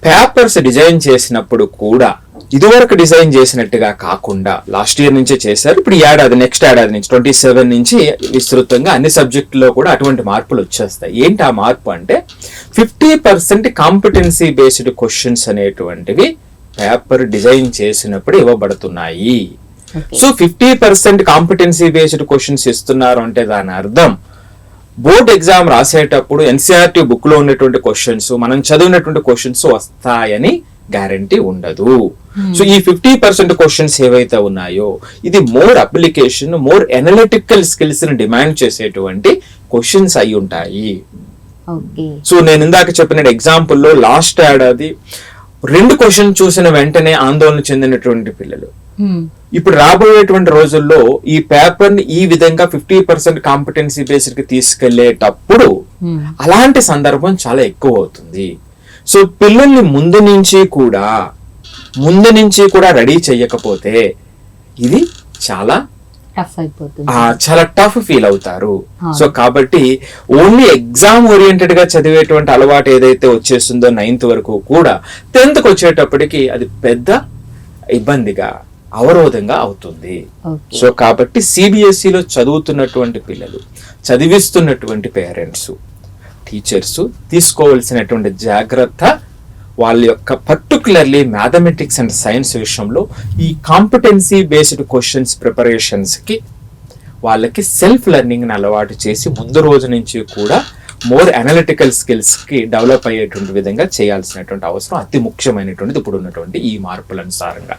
Papers design చేసినప్పుడు కూడా ఇదివరకు డిజైన్ చేసినట్టుగా కాకుండా లాస్ట్ ఇయర్ నుంచే చేశారు, ఇప్పుడు ఈ ఏడాది నెక్స్ట్ ఏడాది నుంచి 27 నుంచి విస్తృతంగా అన్ని సబ్జెక్టులో కూడా అటువంటి మార్పులు వచ్చేస్తాయి. ఏంటి ఆ మార్పు అంటే 50% కాంపిటెన్సీ బేస్డ్ క్వశ్చన్స్ అనేటువంటివి పేపర్ డిజైన్ చేసినప్పుడు ఇవ్వబడుతున్నాయి. సో 50% కాంపిటెన్సీ బేస్డ్ క్వశ్చన్స్ ఇస్తున్నారు అంటే దాని అర్థం బోర్డ్ ఎగ్జామ్ రాసేటప్పుడు ఎన్సీఆర్టీ బుక్ లో ఉన్నటువంటి క్వశ్చన్స్, మనం చదివినటువంటి క్వశ్చన్స్ వస్తాయని గ్యారంటీ ఉండదు. సో ఈ 50% క్వశ్చన్స్ ఏవైతే ఉన్నాయో ఇది more application, more analytical skills ని డిమాండ్ చేసేటువంటి క్వశ్చన్స్ అయి ఉంటాయి. సో నేను ఇందాక చెప్పిన ఎగ్జాంపుల్లో లాస్ట్ ఏడాది 2 క్వశ్చన్ చూసిన వెంటనే ఆందోళన చెందినటువంటి పిల్లలు ఇప్పుడు రాబోయేటువంటి రోజుల్లో ఈ పేపర్ ని ఈ విధంగా 50% కాంపిటెన్సీ బేస్డ్ కి తీసుకెళ్లేటప్పుడు అలాంటి సందర్భం చాలా ఎక్కువ అవుతుంది. సో పిల్లల్ని ముందు నుంచి కూడా రెడీ చేయకపోతే ఇది చాలా టఫ్ ఫీల్ అవుతారు. సో కాబట్టి ఓన్లీ ఎగ్జామ్ ఓరియంటెడ్ గా చదివేటువంటి అలవాటు ఏదైతే వచ్చేస్తుందో 9th వరకు కూడా 10th కి వచ్చేటప్పటికి అది పెద్ద ఇబ్బందిగా అవరోధంగా అవుతుంది. సో కాబట్టి సిబిఎస్ఈలో చదువుతున్నటువంటి పిల్లలు, చదివిస్తున్నటువంటి పేరెంట్స్, టీచర్స్ తీసుకోవాల్సినటువంటి జాగ్రత్త వాళ్ళ యొక్క పర్టికులర్లీ మ్యాథమెటిక్స్ అండ్ సైన్స్ విషయంలో ఈ కాంపిటెన్సీ బేస్డ్ క్వశ్చన్స్ ప్రిపరేషన్స్ కి వాళ్ళకి సెల్ఫ్ లెర్నింగ్ ని అలవాటు చేసి ముందు రోజు నుంచి కూడా మోర్ అనలిటికల్ స్కిల్స్ కి డెవలప్ అయ్యేటువంటి విధంగా చేయాల్సినటువంటి అవసరం అతి ముఖ్యమైనటువంటిది ఇప్పుడు ఉన్నటువంటి ఈ మార్పుల అనుసారంగా.